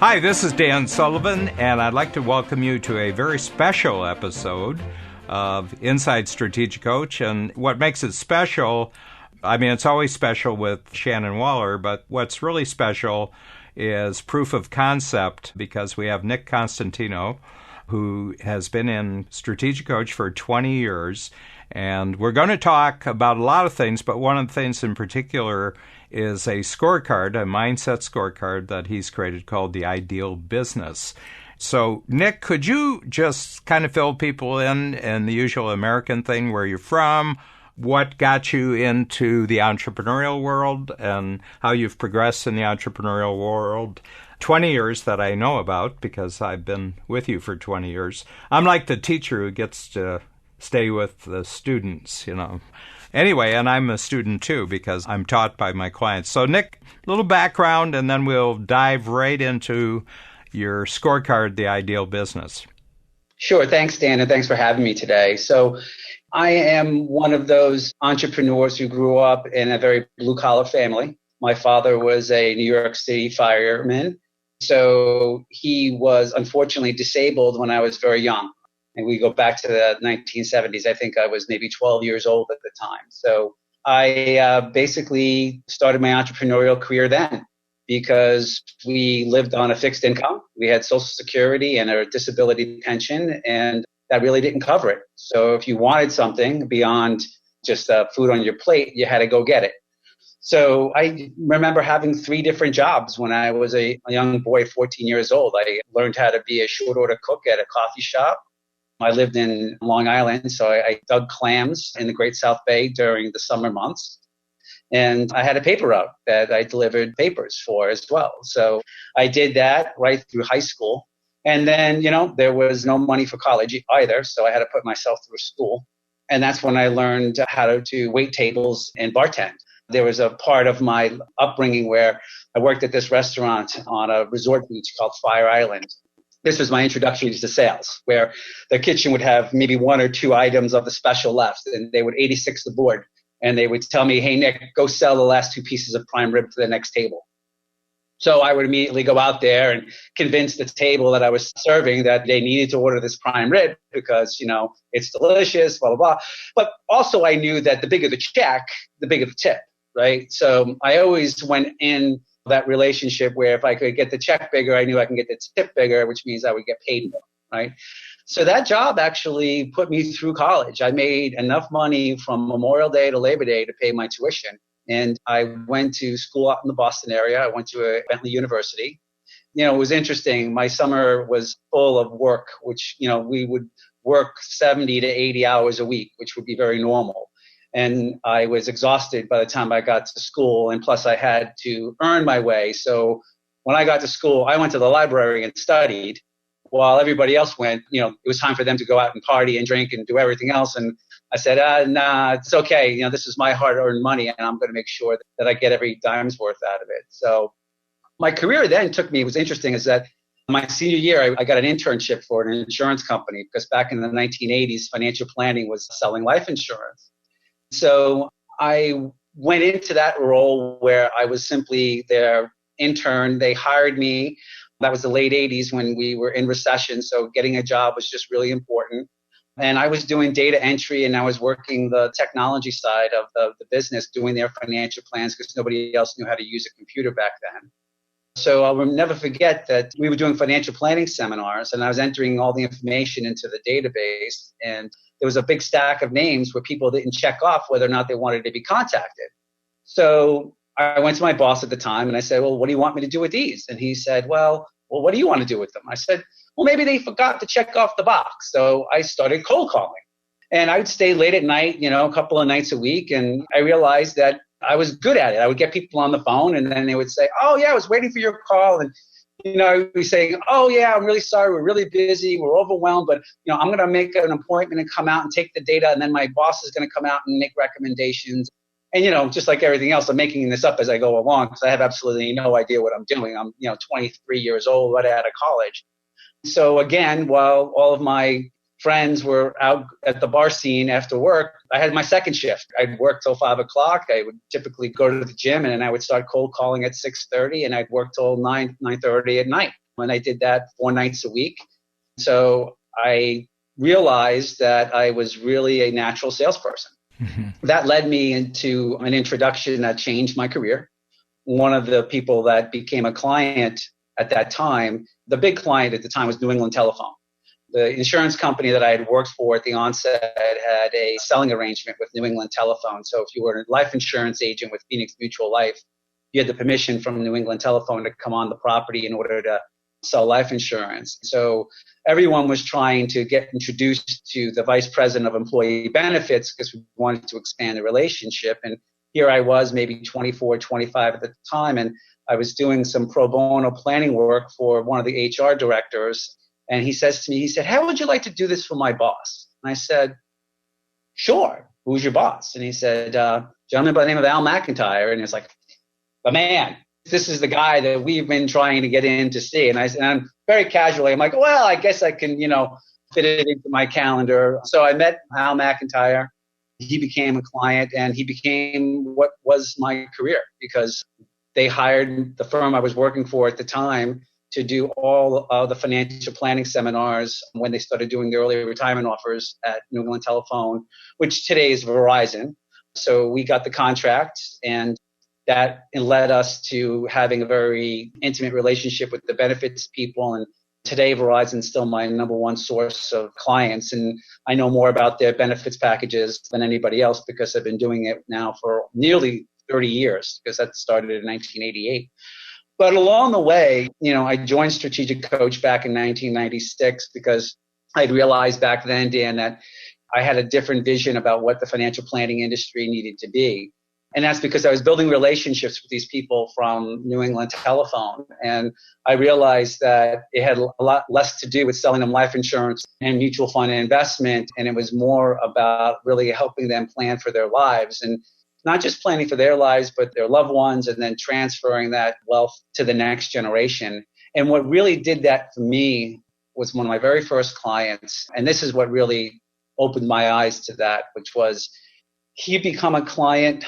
Hi, this is Dan Sullivan, and I'd like to welcome you to a very special episode of Inside Strategic Coach. And what makes it special, I mean, it's always special with Shannon Waller, but what's really special is proof of concept, because we have Nick Cosentino, who has been in Strategic Coach for 20 years. And we're going to talk about a lot of things, but one of the things in particular is a scorecard, a mindset scorecard that he's created called the Ideal Business. So, Nick, could you just kind of fill people in the usual American thing, where you're from, what got you into the entrepreneurial world, and how you've progressed in the entrepreneurial world? 20 years that I know about, because I've been with you for 20 years. I'm like the teacher who gets to stay with the students, you know. Anyway, and I'm a student too, because I'm taught by my clients. So, Nick, a little background, and then we'll dive right into your scorecard, the Ideal Business. Sure. Thanks, Dan, and thanks for having me today. So I am one of those entrepreneurs who grew up in a very blue-collar family. My father was a New York City fireman, so he was unfortunately disabled when I was very young. And we go back to the 1970s. I think I was maybe 12 years old at the time. So I basically started my entrepreneurial career then, because we lived on a fixed income. We had Social Security and a disability pension, and that really didn't cover it. So if you wanted something beyond just food on your plate, you had to go get it. So I remember having 3 different jobs when I was a young boy, 14 years old. I learned how to be a short order cook at a coffee shop. I lived in Long Island, so I dug clams in the Great South Bay during the summer months. And I had a paper route that I delivered papers for as well. So I did that right through high school. And then, there was no money for college either, so I had to put myself through school. And that's when I learned how to wait tables and bartend. There was a part of my upbringing where I worked at this restaurant on a resort beach called Fire Island. This was my introduction to sales, where the kitchen would have maybe 1 or 2 items of the special left, and they would 86 the board. And they would tell me, hey, Nick, go sell the last 2 pieces of prime rib to the next table. So I would immediately go out there and convince the table that I was serving that they needed to order this prime rib because, it's delicious, blah, blah, blah. But also I knew that the bigger the check, the bigger the tip, right? So I always went in that relationship where if I could get the check bigger, I knew I can get the tip bigger, which means I would get paid more, right? So that job actually put me through college. I made enough money from Memorial Day to Labor Day to pay my tuition. And I went to school out in the Boston area. I went to Bentley University. It was interesting. My summer was full of work, which, we would work 70 to 80 hours a week, which would be very normal. And I was exhausted by the time I got to school. And plus I had to earn my way. So when I got to school, I went to the library and studied while everybody else went. It was time for them to go out and party and drink and do everything else. And I said, nah, it's okay. This is my hard-earned money, and I'm going to make sure that I get every dime's worth out of it. So my career then was interesting, is that my senior year, I got an internship for an insurance company, because back in the 1980s, financial planning was selling life insurance. So I went into that role where I was simply their intern. They hired me. That was the late 80s when we were in recession. So getting a job was just really important. And I was doing data entry, and I was working the technology side of the business, doing their financial plans, because nobody else knew how to use a computer back then. So I'll never forget that we were doing financial planning seminars, and I was entering all the information into the database. And there was a big stack of names where people didn't check off whether or not they wanted to be contacted. So I went to my boss at the time and I said, well, what do you want me to do with these? And he said, well, what do you want to do with them? I said, well, maybe they forgot to check off the box. So I started cold calling. And I would stay late at night, a couple of nights a week. And I realized that I was good at it. I would get people on the phone, and then they would say, oh, yeah, I was waiting for your call. And, I would be saying, oh, yeah, I'm really sorry. We're really busy. We're overwhelmed. But, I'm going to make an appointment and come out and take the data. And then my boss is going to come out and make recommendations. And, just like everything else, I'm making this up as I go along, because I have absolutely no idea what I'm doing. I'm, 23 years old, right out of college. So again, while all of my friends were out at the bar scene after work, I had my second shift. I'd work till 5 o'clock. I would typically go to the gym, and then I would start cold calling at 6:30, and I'd work till 9:30 at night. And I did that 4 nights a week. So I realized that I was really a natural salesperson. Mm-hmm. That led me into an introduction that changed my career. One of the people that became a client at that time, the big client at the time was New England Telephone. The insurance company that I had worked for at the onset had a selling arrangement with New England Telephone. So if you were a life insurance agent with Phoenix Mutual Life, you had the permission from New England Telephone to come on the property in order to sell life insurance. So everyone was trying to get introduced to the vice president of employee benefits because we wanted to expand the relationship. And here I was, maybe 24, 25 at the time, and I was doing some pro bono planning work for one of the HR directors. And he says to me, he said, how would you like to do this for my boss? And I said, sure. Who's your boss? And he said, gentleman by the name of Al McIntyre. And it's like, but man, this is the guy that we've been trying to get in to see. And I'm very casually, I'm like, well, I guess I can, fit it into my calendar. So I met Al McIntyre. He became a client, and he became what was my career because they hired the firm I was working for at the time to do all of the financial planning seminars when they started doing the early retirement offers at New England Telephone, which today is Verizon. So we got the contract, and that led us to having a very intimate relationship with the benefits people. And today, Verizon's still my number one source of clients. And I know more about their benefits packages than anybody else because I've been doing it now for nearly 30 years because that started in 1988. But along the way, I joined Strategic Coach back in 1996 because I'd realized back then, Dan, that I had a different vision about what the financial planning industry needed to be. And that's because I was building relationships with these people from New England Telephone. And I realized that it had a lot less to do with selling them life insurance and mutual fund investment. And it was more about really helping them plan for their lives. And not just planning for their lives, but their loved ones, and then transferring that wealth to the next generation. And what really did that for me was one of my very first clients. And this is what really opened my eyes to that, which was he'd become a client.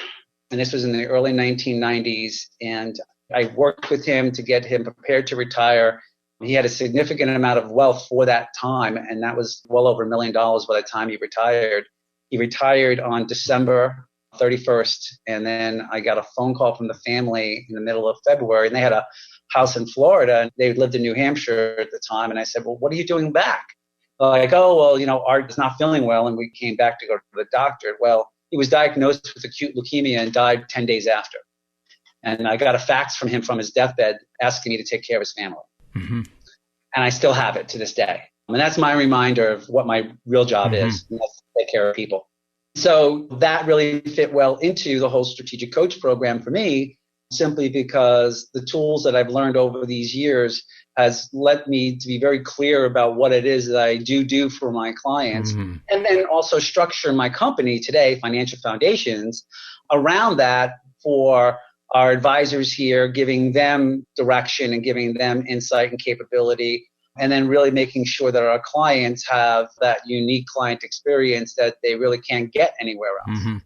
And this was in the early 1990s. And I worked with him to get him prepared to retire. He had a significant amount of wealth for that time. And that was well over $1 million by the time he retired. He retired on December 31st. And then I got a phone call from the family in the middle of February. And they had a house in Florida. And they lived in New Hampshire at the time. And I said, well, what are you doing back? They're like, oh, well, Art is not feeling well. And we came back to go to the doctor. Well, he was diagnosed with acute leukemia and died 10 days after. And I got a fax from him from his deathbed asking me to take care of his family. Mm-hmm. And I still have it to this day. And that's my reminder of what my real job is, and that's to take care of people. So that really fit well into the whole Strategic Coach program for me, simply because the tools that I've learned over these years has led me to be very clear about what it is that I do for my clients. Mm-hmm. And then also structure my company today, Financial Foundations, around that for our advisors here, giving them direction and giving them insight and capability, and then really making sure that our clients have that unique client experience that they really can't get anywhere else. Mm-hmm.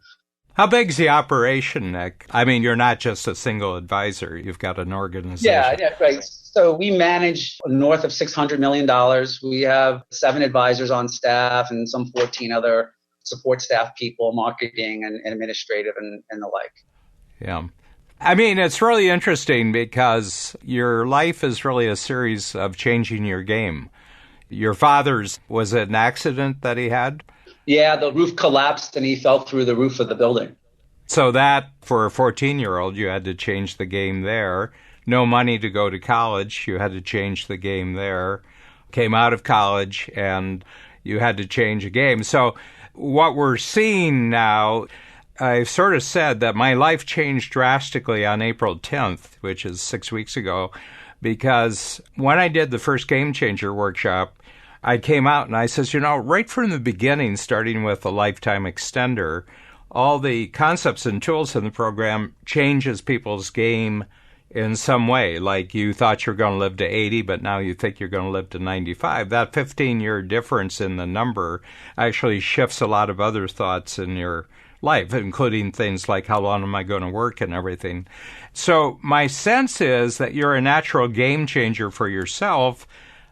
How big's the operation, Nick? I mean, you're not just a single advisor. You've got an organization. Yeah, right. So we manage north of $600 million. We have 7 advisors on staff and some 14 other support staff people, marketing and administrative and the like. Yeah. I mean, it's really interesting because your life is really a series of changing your game. Your father's, was it an accident that he had? Yeah, the roof collapsed and he fell through the roof of the building. So that, for a 14-year-old, you had to change the game there. No money to go to college, you had to change the game there. Came out of college and you had to change a game. So what we're seeing now, I've sort of said that my life changed drastically on April 10th, which is 6 weeks ago, because when I did the first Game Changer workshop, I came out and I says, right from the beginning, starting with a lifetime extender, all the concepts and tools in the program changes people's game in some way. Like you thought you were going to live to 80, but now you think you're going to live to 95. That 15-year difference in the number actually shifts a lot of other thoughts in your life, including things like how long am I going to work and everything. So my sense is that you're a natural game changer for yourself.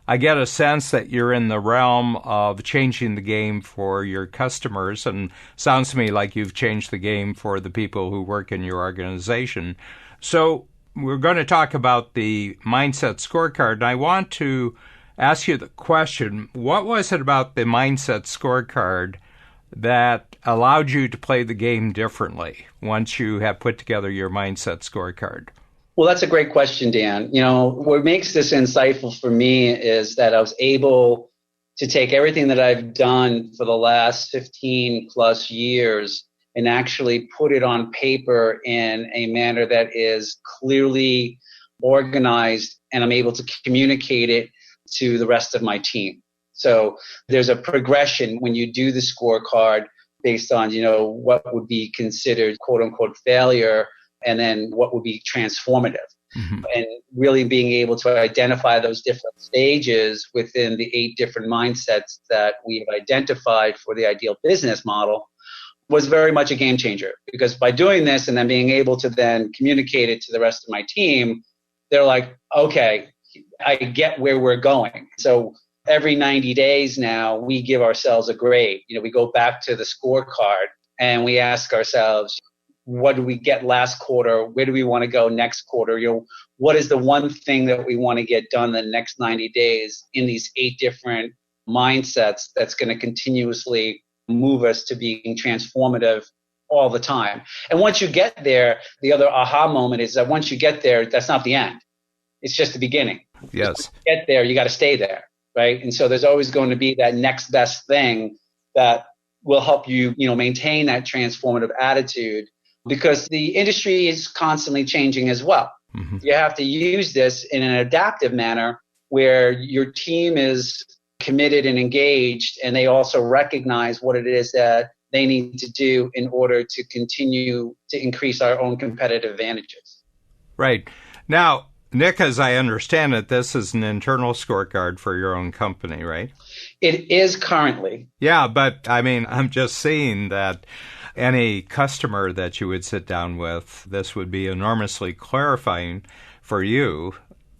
I get a sense that you're in the realm of changing the game for your customers, and sounds to me like you've changed the game for the people who work in your organization. So we're going to talk about the Mindset Scorecard, and I want to ask you the question, what was it about the Mindset Scorecard that allowed you to play the game differently once you have put together your Mindset Scorecard? Well, that's a great question, Dan. What makes this insightful for me is that I was able to take everything that I've done for the last 15 plus years and actually put it on paper in a manner that is clearly organized, and I'm able to communicate it to the rest of my team. So there's a progression when you do the scorecard based on, what would be considered quote unquote failure, and then what would be transformative. Mm-hmm. And really being able to identify those different stages within the 8 different mindsets that we have identified for the ideal business model was very much a game changer, because by doing this and then being able to then communicate it to the rest of my team, they're like, okay, I get where we're going. So every 90 days now, we give ourselves a grade. We go back to the scorecard and we ask ourselves, what did we get last quarter? Where do we want to go next quarter? What is the one thing that we want to get done the next 90 days in these 8 different mindsets that's going to continuously move us to being transformative all the time. And once you get there, the other aha moment is that once you get there, that's not the end. It's just the beginning. Yes. You get there, you got to stay there, right? And so there's always going to be that next best thing that will help you, maintain that transformative attitude, because the industry is constantly changing as well. Mm-hmm. You have to use this in an adaptive manner where your team is committed and engaged, and they also recognize what it is that they need to do in order to continue to increase our own competitive advantages. Right. Now, Nick, as I understand it, this is an internal scorecard for your own company, right? It is currently. Yeah, but I'm just seeing that any customer that you would sit down with, this would be enormously clarifying for you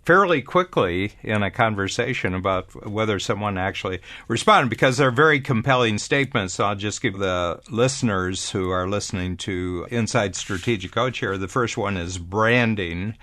fairly quickly in a conversation about whether someone actually responded, because they're very compelling statements. I'll just give the listeners who are listening to Inside Strategic Coach here. The first one is branding.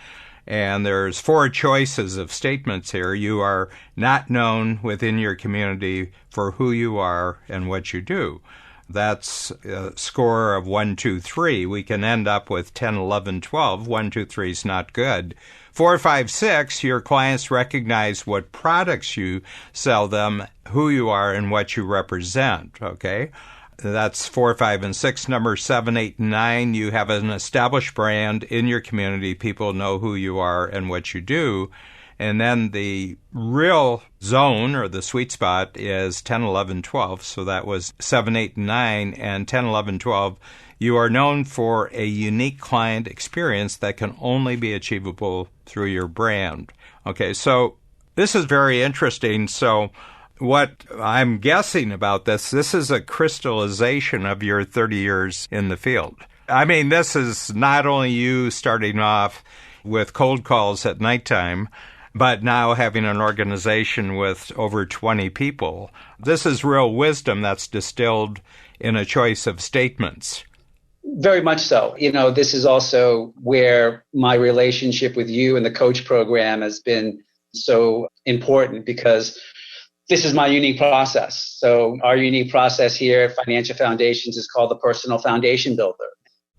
And there's 4 choices of statements here. You are not known within your community for who you are and what you do. That's a score of 1, 2, 3. We can end up with 10, 11, 12. 1, 2, 3 is not good. 4, 5, 6, your clients recognize what products you sell them, who you are, and what you represent, okay? That's 4, 5, and 6. Number 7, 8, and 9, you have an established brand in your community. People know who you are and what you do. And then the real zone, or the sweet spot, is 10, 11, 12. So that was 7, 8, and 9. And 10, 11, 12, you are known for a unique client experience that can only be achievable through your brand. Okay, so this is very interesting. So what I'm guessing about this is a crystallization of your 30 years in the field. This is not only you starting off with cold calls at nighttime, but now having an organization with over 20 people. This is real wisdom that's distilled in a choice of statements. Very much so. This is also where my relationship with you and the coach program has been so important, because this is my unique process. So our unique process here at Financial Foundations is called the Personal Foundation Builder.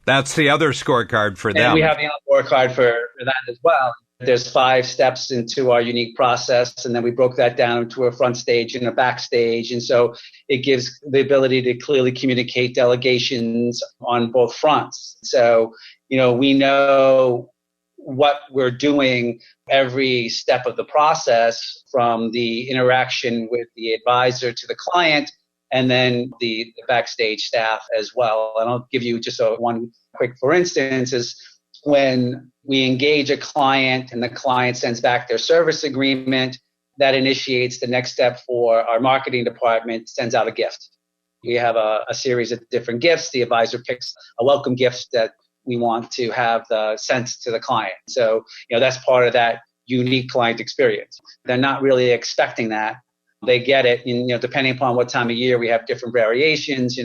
That's the other scorecard for them. And we have the other scorecard for that as well. There's 5 steps into our unique process, and then we broke that down into a front stage and a backstage. And so it gives the ability to clearly communicate delegations on both fronts. So, we know what we're doing every step of the process, from the interaction with the advisor to the client, and then the backstage staff as well. And I'll give you just one quick, for instance, is when we engage a client and the client sends back their service agreement, that initiates the next step for our marketing department, sends out a gift. We have a series of different gifts. The advisor picks a welcome gift that we want to have sent to the client. So, that's part of that unique client experience. They're not really expecting that. They get it. And, depending upon what time of year, we have different variations,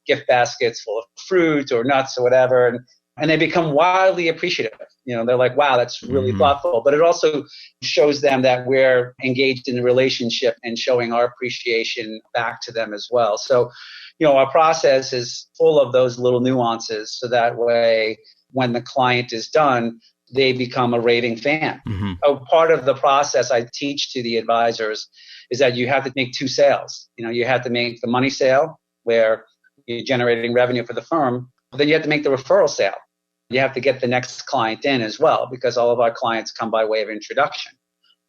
gift baskets full of fruit or nuts or whatever. And they become wildly appreciative. They're like, wow, that's really thoughtful. But it also shows them that we're engaged in the relationship and showing our appreciation back to them as well. So, our process is full of those little nuances. So that way, when the client is done, they become a raving fan. A part of the process I teach to the advisors is that you have to make two sales. You have to make the money sale where you're generating revenue for the firm. But then you have to make the referral sale. You have to get the next client in as well, because all of our clients come by way of introduction.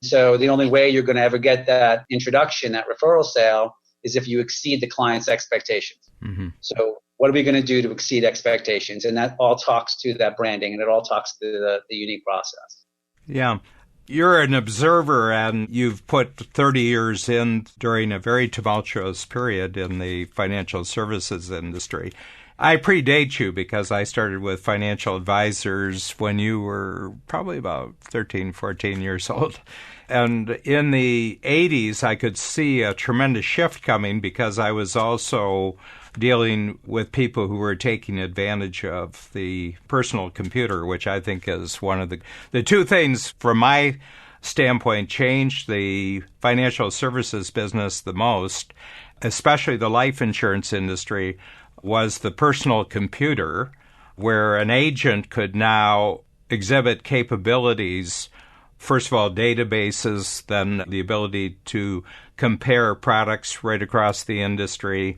So the only way you're going to ever get that introduction, that referral sale, is if you exceed the client's expectations. So what are we going to do to exceed expectations? And that all talks to that branding, and it all talks to the unique process. Yeah. You're an observer, and you've put 30 years in during a very tumultuous period in the financial services industry. I predate you because I started with financial advisors when you were probably about 13, 14 years old. And in the 80s, I could see a tremendous shift coming because I was also dealing with people who were taking advantage of the personal computer, which I think is one of the two things from my standpoint changed the financial services business the most, especially the life insurance industry, was the personal computer, where an agent could now exhibit capabilities, first of all, databases, then the ability to compare products right across the industry,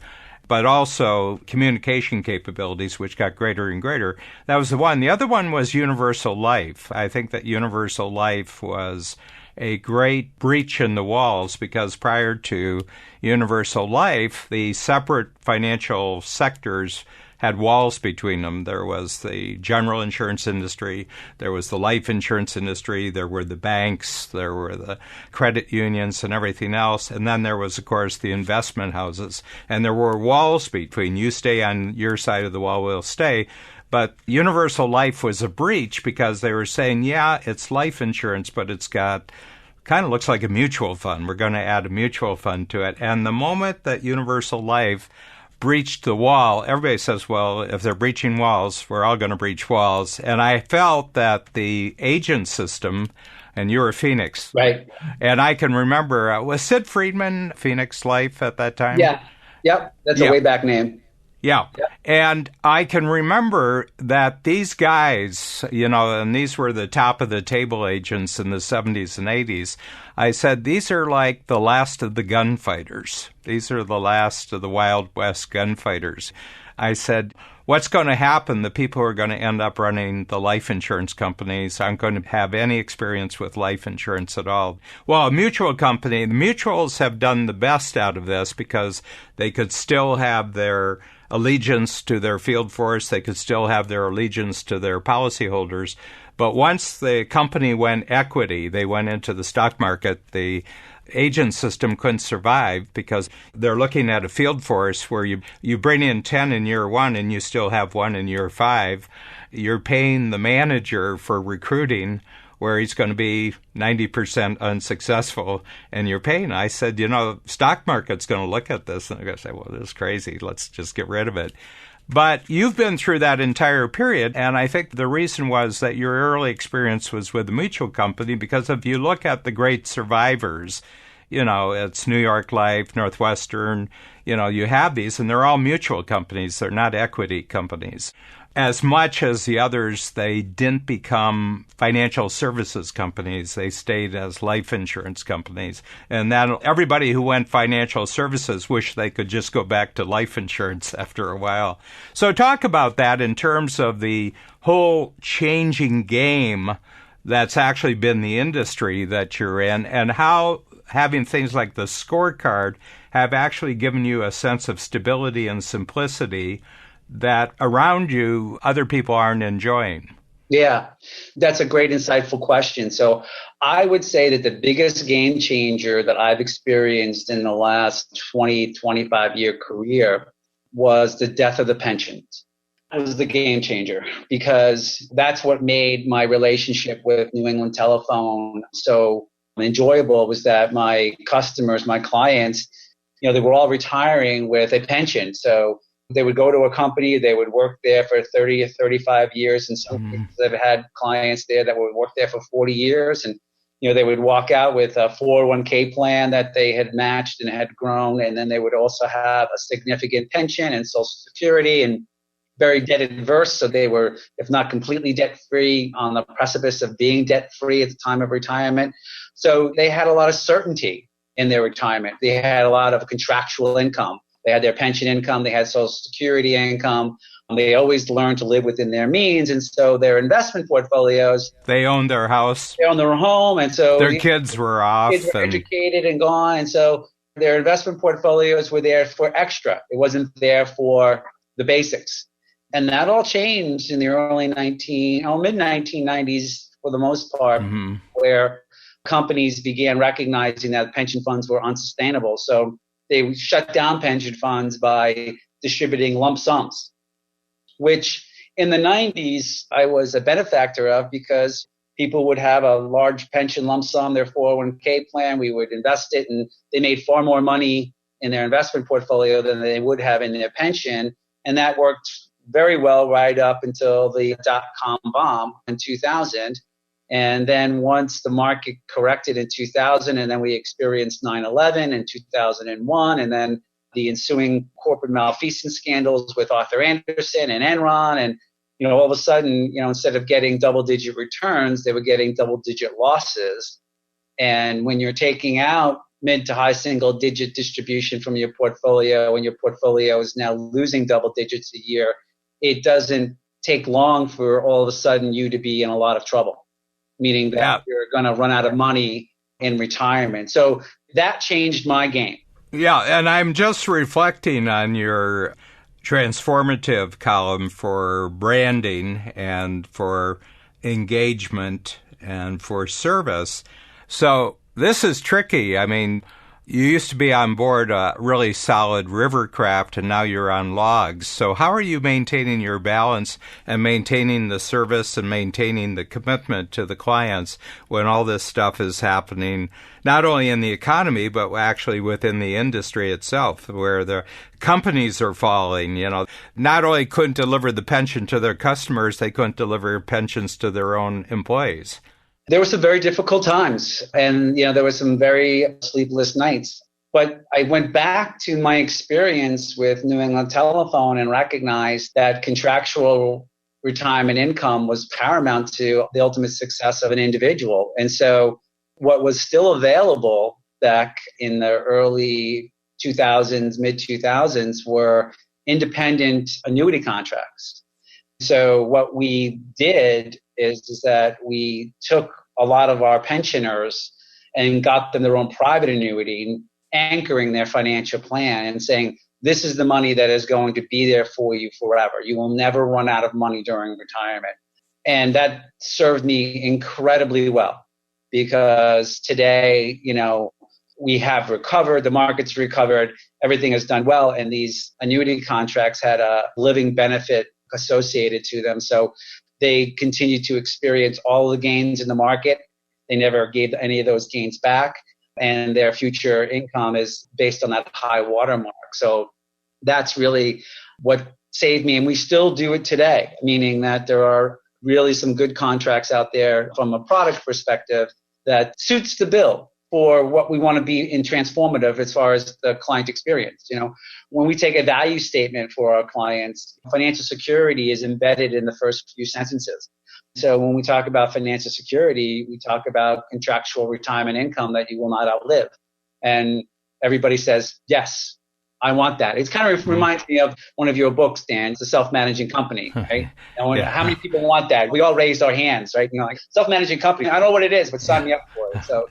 but also communication capabilities, which got greater and greater. That was the one. The other one was universal life. I think that universal life was a great breach in the walls because prior to universal life, the separate financial sectors had walls between them. There was the general insurance industry, there was the life insurance industry, there were the banks, there were the credit unions and everything else, and then there was, of course, the investment houses. And there were walls between. You stay on your side of the wall, we'll stay. But universal life was a breach because they were saying, yeah, it's life insurance, but it's got kind of looks like a mutual fund. We're going to add a mutual fund to it. And the moment that universal life breached the wall, everybody says, well, if they're breaching walls, we're all going to breach walls. And I felt that the agent system, and you were Phoenix. Right. And I can remember, was Sid Friedman Phoenix Life at that time? Yeah. Yep. That's a way back name. Yeah. And I can remember that these guys, and these were the top of the table agents in the 70s and 80s. I said, these are like the last of the gunfighters. These are the last of the Wild West gunfighters. I said, what's going to happen? The people who are going to end up running the life insurance companies aren't going to have any experience with life insurance at all. Well, a mutual company, the mutuals have done the best out of this because they could still have their allegiance to their field force. They could still have their allegiance to their policyholders. But once the company went equity, they went into the stock market, the agent system couldn't survive because they're looking at a field force where you bring in 10 in year one and you still have one in year 5. You're paying the manager for recruiting where he's going to be 90% unsuccessful, and you're paying. I said, stock market's going to look at this, and they're going to say, well, this is crazy. Let's just get rid of it. But you've been through that entire period, and I think the reason was that your early experience was with a mutual company, because if you look at the great survivors, it's New York Life, Northwestern, you have these, and they're all mutual companies. They're not equity companies. As much as the others, they didn't become financial services companies. They stayed as life insurance companies. And that everybody who went financial services wish they could just go back to life insurance after a while. So talk about that in terms of the whole changing game that's actually been the industry that you're in, and how having things like the scorecard have actually given you a sense of stability and simplicity that around you other people aren't enjoying. Yeah, that's a great, insightful question. So I would say that the biggest game changer that I've experienced in the last 20, 25-year career was the death of the pensions. That was the game changer, because that's what made my relationship with New England Telephone so enjoyable, was that my customers, my clients, they were all retiring with a pension. So they would go to a company, they would work there for 30 or 35 years. And some cases I've had clients there that would work there for 40 years. And, they would walk out with a 401k plan that they had matched and had grown. And then they would also have a significant pension and Social Security, and very debt adverse. So they were, if not completely debt free, on the precipice of being debt free at the time of retirement. So they had a lot of certainty in their retirement. They had a lot of contractual income. They had their pension income. They had Social Security income. They always learned to live within their means. And so their investment portfolios, they owned their house. They owned their home. And so their kids were off. Kids were educated and gone. And so their investment portfolios were there for extra. It wasn't there for the basics. And that all changed in the mid-1990s for the most part, where companies began recognizing that pension funds were unsustainable. So they shut down pension funds by distributing lump sums, which in the 90s I was a benefactor of, because people would have a large pension lump sum, their 401k plan. We would invest it, and they made far more money in their investment portfolio than they would have in their pension. And that worked very well right up until the dot-com bomb in 2000. And then once the market corrected in 2000, and then we experienced 9/11 in 2001, and then the ensuing corporate malfeasance scandals with Arthur Andersen and Enron, and all of a sudden, instead of getting double-digit returns, they were getting double-digit losses. And when you're taking out mid to high single-digit distribution from your portfolio, and your portfolio is now losing double digits a year, it doesn't take long for all of a sudden you to be in a lot of trouble, meaning that you're going to run out of money in retirement. So that changed my game. Yeah, and I'm just reflecting on your transformative column for branding and for engagement and for service. So this is tricky. I mean, you used to be on board a really solid river craft, and now you're on logs. So how are you maintaining your balance and maintaining the service and maintaining the commitment to the clients when all this stuff is happening, not only in the economy, but actually within the industry itself, where the companies are falling? Not only couldn't deliver the pension to their customers, they couldn't deliver pensions to their own employees. There were some very difficult times, and there were some very sleepless nights. But I went back to my experience with New England Telephone and recognized that contractual retirement income was paramount to the ultimate success of an individual. And so what was still available back in the early 2000s, mid-2000s, were independent annuity contracts. So what we did is that we took a lot of our pensioners and got them their own private annuity, anchoring their financial plan and saying, this is the money that is going to be there for you forever. You will never run out of money during retirement. And that served me incredibly well, because today, we have recovered, the market's recovered, everything has done well, and these annuity contracts had a living benefit associated to them. So they continue to experience all the gains in the market. They never gave any of those gains back, and their future income is based on that high watermark. So that's really what saved me, and we still do it today, meaning that there are really some good contracts out there from a product perspective that suits the bill for what we want to be in transformative as far as the client experience. When we take a value statement for our clients, financial security is embedded in the first few sentences. So when we talk about financial security, we talk about contractual retirement income that you will not outlive. And everybody says, yes, I want that. It kind of reminds me of one of your books, Dan. It's a self-managing company, right? And how many people want that? We all raised our hands, right? Like self-managing company. I don't know what it is, but sign me up for it. So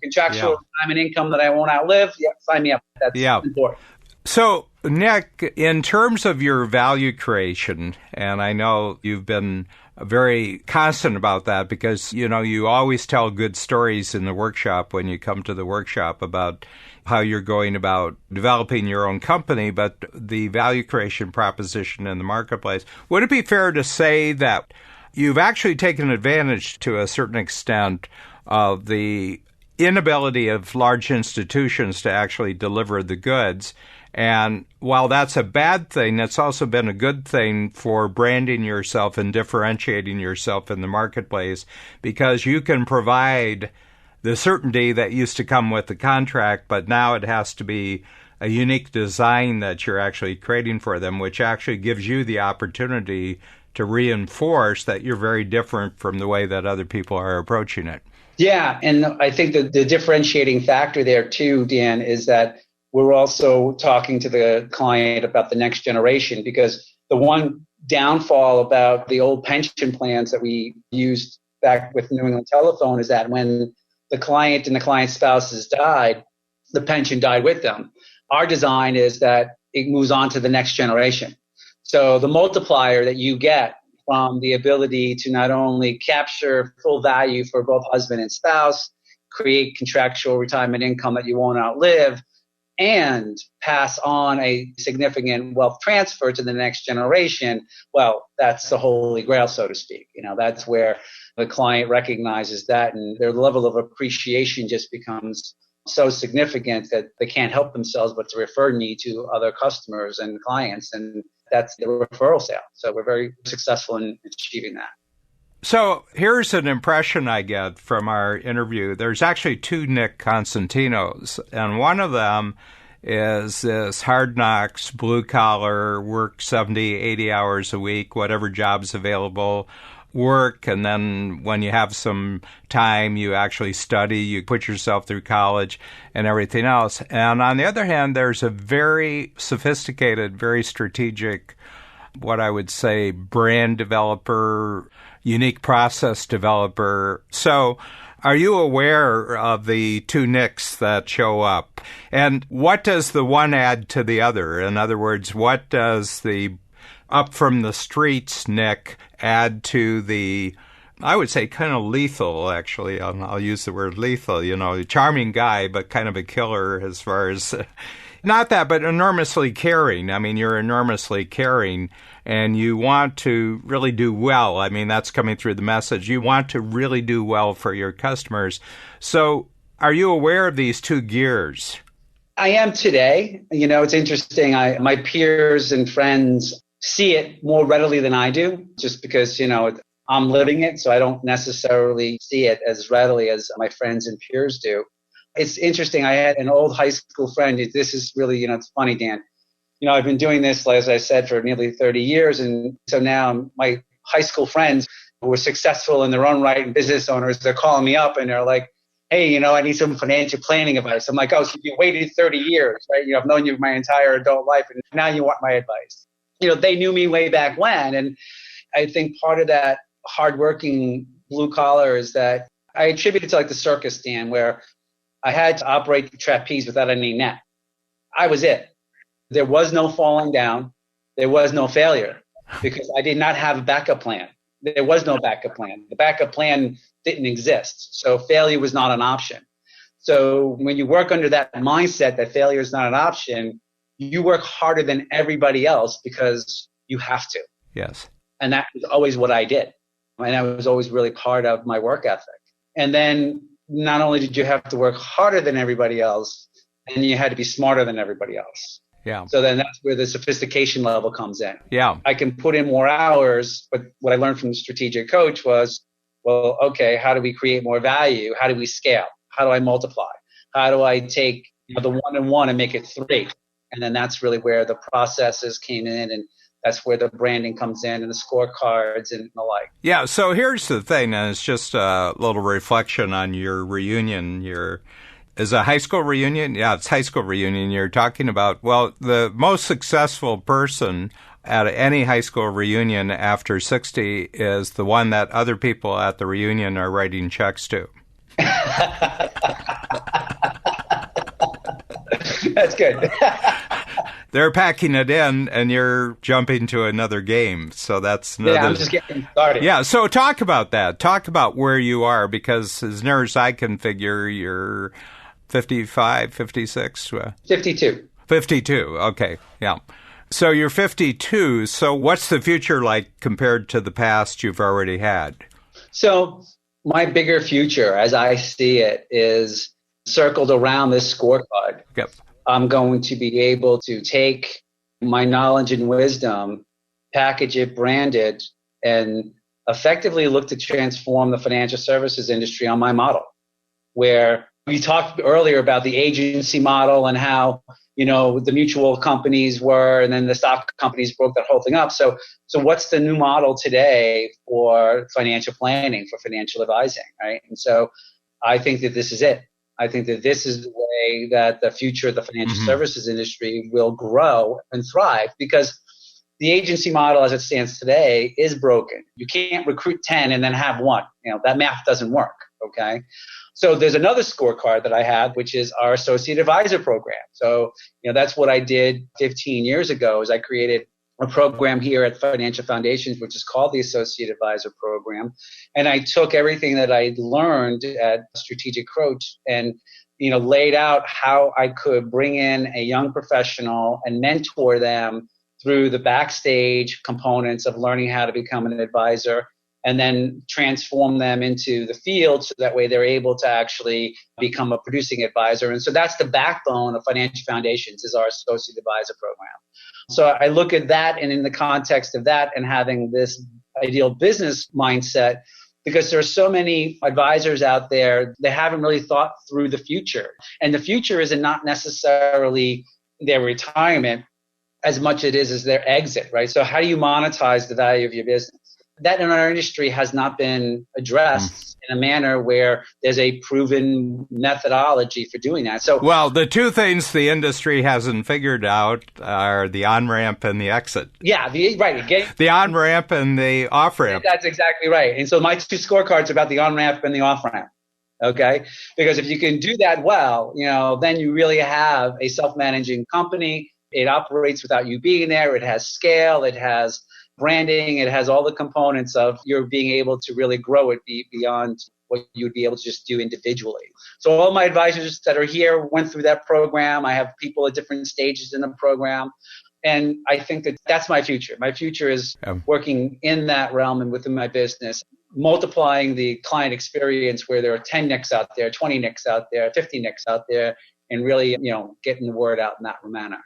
contractual retirement income that I won't outlive, sign me up. That's important. So, Nick, in terms of your value creation, and I know you've been very constant about that because, you always tell good stories in the workshop when you come to the workshop about how you're going about developing your own company, but the value creation proposition in the marketplace. Would it be fair to say that you've actually taken advantage to a certain extent of the inability of large institutions to actually deliver the goods? And while that's a bad thing, it's also been a good thing for branding yourself and differentiating yourself in the marketplace because you can provide the certainty that used to come with the contract, but now it has to be a unique design that you're actually creating for them, which actually gives you the opportunity to reinforce that you're very different from the way that other people are approaching it. Yeah, and I think that the differentiating factor there too, Dan, is that we're also talking to the client about the next generation, because the one downfall about the old pension plans that we used back with New England Telephone is that when the client and the client's spouses died, the pension died with them. Our design is that it moves on to the next generation. So the multiplier that you get from the ability to not only capture full value for both husband and spouse, create contractual retirement income that you won't outlive, and pass on a significant wealth transfer to the next generation, well, that's the holy grail, so to speak. That's where the client recognizes that, and their level of appreciation just becomes so significant that they can't help themselves but to refer me to other customers and clients, and that's the referral sale. So we're very successful in achieving that. So here's an impression I get from our interview. There's actually two Nick Cosentinos, and one of them is this hard knocks, blue collar, work 70, 80 hours a week, whatever job's available, work, and then when you have some time, you actually study, you put yourself through college and everything else. And on the other hand, there's a very sophisticated, very strategic, what I would say, brand developer, unique process developer. So are you aware of the two Nicks that show up? And what does the one add to the other? In other words, what does the up from the streets Nick add to the, I would say, kind of lethal, actually. I'll use the word lethal, charming guy, but kind of a killer as far as, not that, but enormously caring. I mean, you're enormously caring and you want to really do well. I mean, that's coming through the message. You want to really do well for your customers. So are you aware of these two gears? I am today. It's interesting. My peers and friends see it more readily than I do, just because, I'm living it. So I don't necessarily see it as readily as my friends and peers do. It's interesting. I had an old high school friend. This is really, it's funny, Dan. I've been doing this, as I said, for nearly 30 years. And so now my high school friends who are successful in their own right and business owners, they're calling me up and they're like, hey, I need some financial planning advice. I'm like, oh, so you waited 30 years, right? I've known you my entire adult life and now you want my advice. They knew me way back when. And I think part of that hardworking blue collar is that I attribute it to like the circus, Dan, where I had to operate the trapeze without any net. I was it. There was no falling down. There was no failure because I did not have a backup plan. There was no backup plan. The backup plan didn't exist. So failure was not an option. So when you work under that mindset that failure is not an option, you work harder than everybody else because you have to. Yes. And that was always what I did. And that was always really part of my work ethic. And then not only did you have to work harder than everybody else, and you had to be smarter than everybody else. Yeah. So then that's where the sophistication level comes in. Yeah. I can put in more hours, but what I learned from the strategic coach was, well, okay, how do we create more value? How do we scale? How do I multiply? How do I take the 1 and 1 and make it 3? And then that's really where the processes came in, and that's where the branding comes in and the scorecards and the like. Yeah, so here's the thing, and it's just a little reflection on your reunion. Is a high school reunion? Yeah, it's high school reunion. You're talking about, well, the most successful person at any high school reunion after 60 is the one that other people at the reunion are writing checks to. That's good. they're packing it in and you're jumping to another game. So that's another... Yeah, I'm just getting started. Yeah, so talk about that. Talk about where you are, because as near as I can figure, you're 55, 56? 52. 52, okay, yeah. So you're 52, so what's the future like compared to the past you've already had? So my bigger future, as I see it, is circled around this scorecard. Yep. I'm going to be able to take my knowledge and wisdom, package it, brand it, and effectively look to transform the financial services industry on my model. Where we talked earlier about the agency model and how, the mutual companies were, and then the stock companies broke that whole thing up. So what's the new model today for financial planning, for financial advising, right? And so I think that this is it. I think that this is the way that the future of the financial services industry will grow and thrive, because the agency model as it stands today is broken. You can't recruit 10 and then have one. That math doesn't work, okay? So there's another scorecard that I have, which is our associate advisor program. So, that's what I did 15 years ago, is I created a program here at Financial Foundations, which is called the Associate Advisor Program. And I took everything that I learned at Strategic Coach and, laid out how I could bring in a young professional and mentor them through the backstage components of learning how to become an advisor, and then transform them into the field so that way they're able to actually become a producing advisor. And so that's the backbone of Financial Foundations, is our associate advisor program. So I look at that, and in the context of that and having this ideal business mindset, because there are so many advisors out there, they haven't really thought through the future. And the future is not necessarily their retirement as much it is as their exit, right? So how do you monetize the value of your business? That in our industry has not been addressed in a manner where there's a proven methodology for doing that. So, well, the two things the industry hasn't figured out are the on-ramp and the exit. Yeah, right. The on-ramp and the off-ramp. That's exactly right. And so my two scorecards are about the on-ramp and the off-ramp. Okay? Because if you can do that well, then you really have a self-managing company. It operates without you being there. It has scale. It has branding, it has all the components of you're being able to really grow it beyond what you would be able to just do individually. So all my advisors that are here went through that program. I have people at different stages in the program. And I think that that's my future. My future is working in that realm and within my business, multiplying the client experience where there are 10 NICs out there, 20 NICs out there, 50 NICs out there, and really, getting the word out in that manner.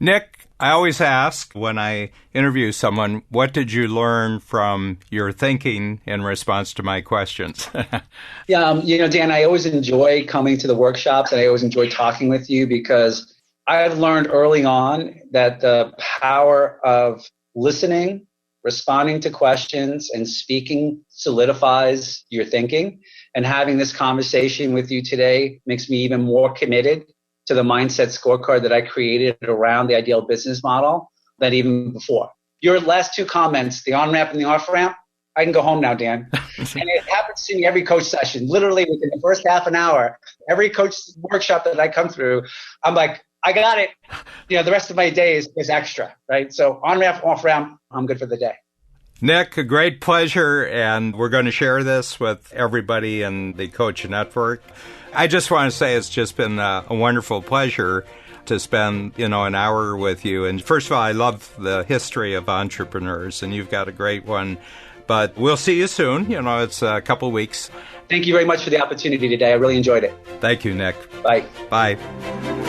Nick, I always ask when I interview someone, what did you learn from your thinking in response to my questions? Yeah, Dan, I always enjoy coming to the workshops, and I always enjoy talking with you, because I've learned early on that the power of listening, responding to questions, and speaking solidifies your thinking. And having this conversation with you today makes me even more committed to the mindset scorecard that I created around the ideal business model than even before. Your last two comments, the on-ramp and the off-ramp, I can go home now, Dan. And it happens to me every coach session. Literally within the first half an hour, every coach workshop that I come through, I'm like, I got it. The rest of my day is extra, right? So on-ramp, off-ramp, I'm good for the day. Nick, a great pleasure, and we're going to share this with everybody in the Coach Network. I just want to say it's just been a wonderful pleasure to spend, an hour with you. And first of all, I love the history of entrepreneurs, and you've got a great one. But we'll see you soon. It's a couple of weeks. Thank you very much for the opportunity today. I really enjoyed it. Thank you, Nick. Bye. Bye.